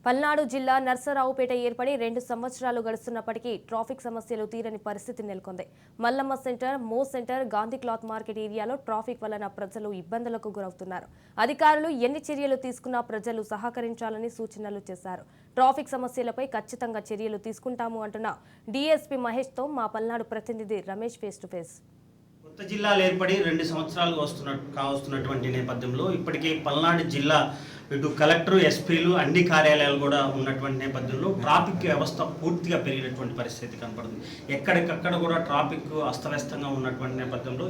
పల్నాడు జిల్లా నర్సరావుపేట ఏర్పడి 2 సంవత్సరాలు గడుస్తున్నప్పటికీ ట్రాఫిక్ సమస్యలు తీరని పరిస్థితి నెలకొంది. మల్లమ్మ సెంటర్, మో సెంటర్, గాంధీ క్లాత్ మార్కెట్ ఏరియాలో ట్రాఫిక్ వలన ప్రజలు ఇబ్బందులకు గురవుతున్నారు. అధికారులు ఎన్ని చర్యలు తీసుకున్నా ప్రజలు సహకరించాలని సూచనలు చేశారు. ట్రాఫిక్ సమస్యలపై ఖచ్చితంగా చర్యలు తీసుకుంటాము అంటున్న డీఎస్పీ మహేష్తో మా పల్నాడు ప్రతినిధి రమేష్ ఫేస్ టు ఫేస్. కొత్త జిల్లాలు ఏర్పడి 2 సంవత్సరాలు కావస్తున్నటువంటి నేపథ్యంలో ఇప్పటికే పల్నాడు జిల్లా ఇటు కలెక్టర్, ఎస్పీలు అన్ని కార్యాలయాలు కూడా ఉన్నటువంటి నేపథ్యంలో ట్రాఫిక్ వ్యవస్థ పూర్తిగా పెరిగినటువంటి పరిస్థితి కనపడుతుంది. ఎక్కడికక్కడ కూడా ట్రాఫిక్ అస్తవ్యస్తంగా ఉన్నటువంటి నేపథ్యంలో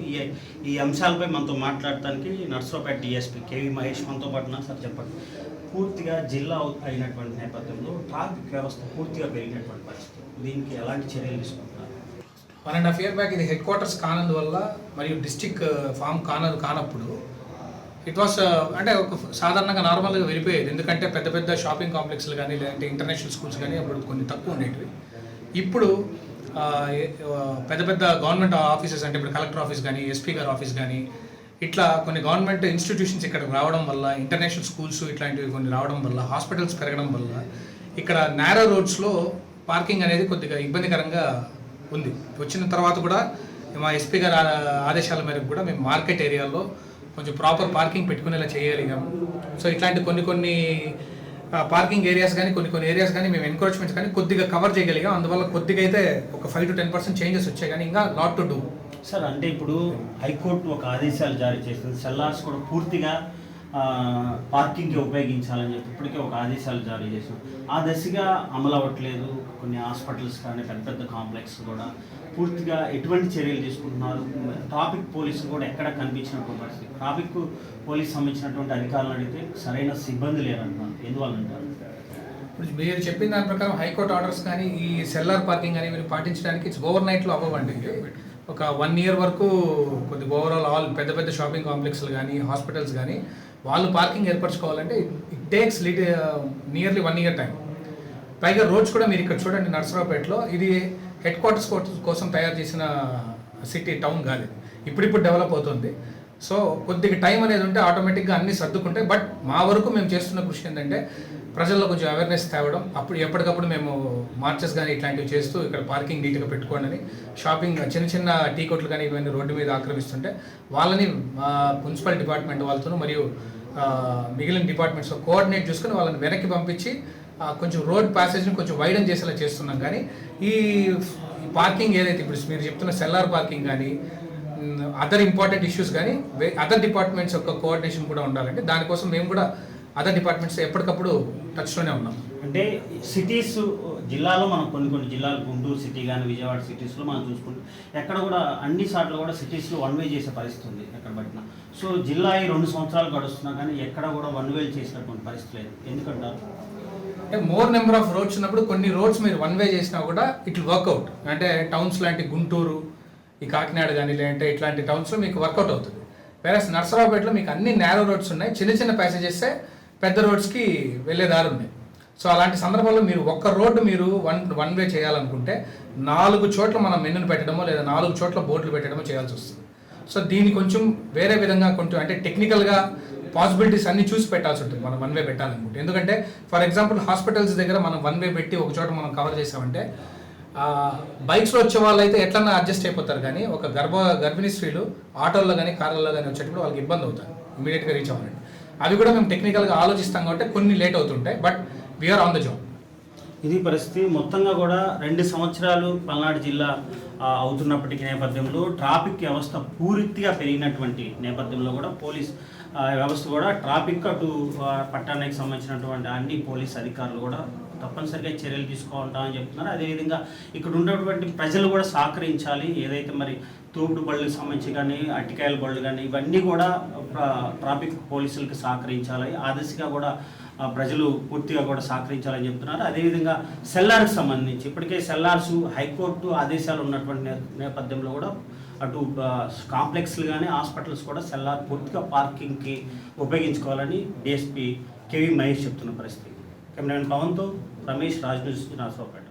ఈ అంశాలపై మనతో మాట్లాడటానికి నర్సరావుపేట డీఎస్పీ కేవీ మహేష్ మనతో పాటున సార్ చెప్పండి. పూర్తిగా జిల్లా అయినటువంటి నేపథ్యంలో ట్రాఫిక్ వ్యవస్థ పూర్తిగా పెరిగినటువంటి పరిస్థితి, దీనికి ఎలాంటి చర్యలు తీసుకుంటున్నారు? 1.5 year బ్యాక్ ఇది హెడ్ క్వార్టర్స్ కానందువల్ల మరియు డిస్టిక్ ఫామ్ కానప్పుడు ఇట్ వాస్ అంటే ఒక సాధారణంగా నార్మల్గా వెళ్ళిపోయేది. ఎందుకంటే పెద్ద పెద్ద షాపింగ్ కాంప్లెక్స్లు కానీ లేదంటే ఇంటర్నేషనల్ స్కూల్స్ కానీ అప్పుడు కొన్ని తక్కువ ఉండేటివి. ఇప్పుడు పెద్ద పెద్ద గవర్నమెంట్ ఆఫీసెస్ అంటే ఇప్పుడు కలెక్టర్ ఆఫీస్ కానీ, ఎస్పీ గారి ఆఫీస్ కానీ, ఇట్లా కొన్ని గవర్నమెంట్ ఇన్స్టిట్యూషన్స్ ఇక్కడికి రావడం వల్ల, ఇంటర్నేషనల్ స్కూల్స్ ఇట్లాంటివి కొన్ని రావడం వల్ల, హాస్పిటల్స్ పెరగడం వల్ల ఇక్కడ నేరో రోడ్స్లో పార్కింగ్ అనేది కొద్దిగా ఇబ్బందికరంగా ఉంది. వచ్చిన తర్వాత కూడా మా ఎస్పీ గారి ఆదేశాల మేరకు కూడా మేము మార్కెట్ ఏరియాలో కొంచెం ప్రాపర్ పార్కింగ్ పెట్టుకునేలా చేయగలిగాము. సో ఇట్లాంటి కొన్ని పార్కింగ్ ఏరియాస్ కానీ కొన్ని ఏరియాస్ కానీ మేము ఎన్కరేజ్మెంట్స్ కానీ కొద్దిగా కవర్ చేయగలిగాం. అందువల్ల కొద్దిగా అయితే ఒక 5 to 10% చేంజెస్ వచ్చాయి, కానీ ఇంకా లాట్ టు డూ. సార్, అంటే ఇప్పుడు హైకోర్టు ఒక ఆదేశాలు జారీ చేస్తుంది, సెల్లార్స్ కూడా పూర్తిగా పార్కింగ్కి ఉపయోగించాలని చెప్పి ఇప్పటికే ఒక ఆదేశాలు జారీ చేసాం. ఆ దశగా అమలు అవ్వట్లేదు. కొన్ని హాస్పిటల్స్ కానీ పెద్ద పెద్ద కాంప్లెక్స్ కూడా పూర్తిగా ఎటువంటి చర్యలు తీసుకుంటున్నారు? ట్రాఫిక్ పోలీసులు కూడా ఎక్కడ కనిపించినటువంటి పరిస్థితి. ట్రాఫిక్ పోలీస్ సంబంధించినటువంటి అధికారులను అడిగితే సరైన సిబ్బంది లేరంటున్నారు. ఎందువల్ల అంటారు? ఇప్పుడు మీరు చెప్పిన దాని ప్రకారం హైకోర్టు ఆర్డర్స్ కానీ ఈ సెల్లార్ పార్కింగ్ అని మీరు పాటించడానికి ఓవర్ నైట్లో అవ్వండి. ఒక 1 year వరకు కొద్దిగా ఓవరాల్ ఆల్ పెద్ద పెద్ద షాపింగ్ కాంప్లెక్స్లు కానీ, హాస్పిటల్స్ కానీ వాళ్ళు పార్కింగ్ ఏర్పరచుకోవాలంటే it takes nearly 1 year time. పైగా రోడ్స్ కూడా మీరు ఇక్కడ చూడండి, నర్సరావుపేటలో ఇది హెడ్ క్వార్టర్స్ కోసం తయారు చేసిన సిటీ, టౌన్ కాదు, ఇప్పుడు డెవలప్ అవుతుంది. సో కొద్దిగా టైం అనేది ఉంటే ఆటోమేటిక్గా అన్నీ సర్దుకుంటాయి. బట్ మా వరకు మేము చేస్తున్న కృషి ఏంటంటే ప్రజల్లో కొంచెం అవేర్నెస్ తేవడం. అప్పుడు ఎప్పటికప్పుడు మేము మార్చెస్ కానీ ఇట్లాంటివి చేస్తూ ఇక్కడ పార్కింగ్ నీట్గా పెట్టుకోండి అని, షాపింగ్ చిన్న టీ కొట్లు కానీ ఇవన్నీ రోడ్డు మీద ఆక్రమిస్తుంటే వాళ్ళని మున్సిపల్ డిపార్ట్మెంట్ వాళ్ళతో మరియు మిగిలిన డిపార్ట్మెంట్స్తో కోఆర్డినేట్ చూసుకొని వాళ్ళని వెనక్కి పంపించి కొంచెం రోడ్ ప్యాసేజ్ని కొంచెం వైడన్ చేసేలా చేస్తున్నాం. కానీ ఈ పార్కింగ్ ఏదైతే ఇప్పుడు మీరు చెప్తున్న సెల్లార్ పార్కింగ్ కానీ అదర్ ఇంపార్టెంట్ ఇష్యూస్ కానీ అదర్ డిపార్ట్మెంట్స్ యొక్క కోఆర్డినేషన్ కూడా ఉండాలంటే దానికోసం మేము కూడా అదర్ డిపార్ట్మెంట్స్ ఎప్పటికప్పుడు టచ్లోనే ఉన్నాం. అంటే సిటీస్ జిల్లాలో మనం కొన్ని జిల్లాలు, గుంటూరు సిటీ కానీ విజయవాడ సిటీస్లో మనం చూసుకుంటే ఎక్కడ కూడా అన్ని సార్లు కూడా సిటీస్లో 1 way చేసే పరిస్థితి ఉంది ఎక్కడ పట్టినా. సో జిల్లా 2 సంవత్సరాలు గడుస్తున్నా కానీ ఎక్కడ కూడా 1 way చేసినటువంటి పరిస్థితి లేదు. ఎందుకంటారు? అంటే మోర్ నెంబర్ ఆఫ్ రోడ్స్ ఉన్నప్పుడు కొన్ని రోడ్స్ మీరు 1 way చేసినా కూడా ఇట్ విల్ వర్కౌట్. అంటే టౌన్స్ లాంటి గుంటూరు, ఈ కాకినాడ కానీ లేదంటే ఇట్లాంటి టౌన్స్లో మీకు వర్కౌట్ అవుతుంది. వేరే నర్సరావుపేటలో మీకు అన్ని నేరో రోడ్స్ ఉన్నాయి, చిన్న ప్యాసేజెస్ పెద్ద రోడ్స్కి వెళ్ళే దారి ఉన్నాయి. సో అలాంటి సందర్భంలో మీరు ఒక్క రోడ్డు మీరు వన్ వే చేయాలనుకుంటే 4 చోట్ల మనం మెనూని పెట్టడమో లేదా 4 చోట్ల బోర్డులు పెట్టడమో చేయాల్సి వస్తుంది. సో దీన్ని కొంచెం వేరే విధంగా కొంచెం అంటే టెక్నికల్గా పాసిబిలిటీస్ అన్ని చూసి పెట్టాల్సి ఉంటుంది మనం 1 way పెట్టాలనుకుంటే. ఎందుకంటే ఫర్ ఎగ్జాంపుల్ హాస్పిటల్స్ దగ్గర మనం 1 way పెట్టి ఒక చోట మనం కవర్ చేసామంటే బైక్స్లో వచ్చే వాళ్ళు అయితే ఎట్లన్నా అడ్జస్ట్ అయిపోతారు, కానీ ఒక గర్భిణీ స్త్రీలు ఆటోల్లో కానీ కార్లలో కానీ వచ్చేటప్పుడు వాళ్ళకి ఇబ్బంది అవుతారు ఇమీడియట్గా రీచ్ అవ్వాలంటే. అవి కూడా మేము టెక్నికల్గా ఆలోచిస్తాం కాబట్టి కొన్ని లేట్ అవుతుంటాయి, but we're on the job. ఇది పరిస్థితి. మొత్తంగా కూడా 2 సంవత్సరాలు పల్నాడు జిల్లా అవుతున్నప్పటికీ నేపథ్యంలో ట్రాఫిక్ వ్యవస్థ పూర్తిగా పెరిగినటువంటి నేపథ్యంలో కూడా పోలీస్ వ్యవస్థ కూడా ట్రాఫిక్ అటు పట్టణానికి సంబంధించినటువంటి అన్ని పోలీస్ అధికారులు కూడా తప్పనిసరిగా చర్యలు తీసుకోవాలని చెప్తున్నారు. అదేవిధంగా ఇక్కడ ఉన్నటువంటి ప్రజలు కూడా సహకరించాలి. ఏదైతే మరి తోపుడు బళ్ళకి సంబంధించి కానీ, అట్టికాయల బళ్ళు కానీ ఇవన్నీ కూడా ట్రాఫిక్ పోలీసులకు సహకరించాలి. ఆ దిశగా కూడా ప్రజలు పూర్తిగా కూడా సహకరించాలని చెప్తున్నారు. అదేవిధంగా సెల్లార్కి సంబంధించి ఇప్పటికే సెల్లార్స్ హైకోర్టు ఆదేశాలు ఉన్నటువంటి నేపథ్యంలో కూడా అటు కాంప్లెక్స్లు కానీ హాస్పిటల్స్ కూడా సెల్లార్ పూర్తిగా పార్కింగ్కి ఉపయోగించుకోవాలని డిఎస్పీ కేవీ మహేష్ చెప్తున్న పరిస్థితి. కెమెరామెన్ పవన్తో రమేష్, రాజ్ న్యూస్, నర్సరావుపేట.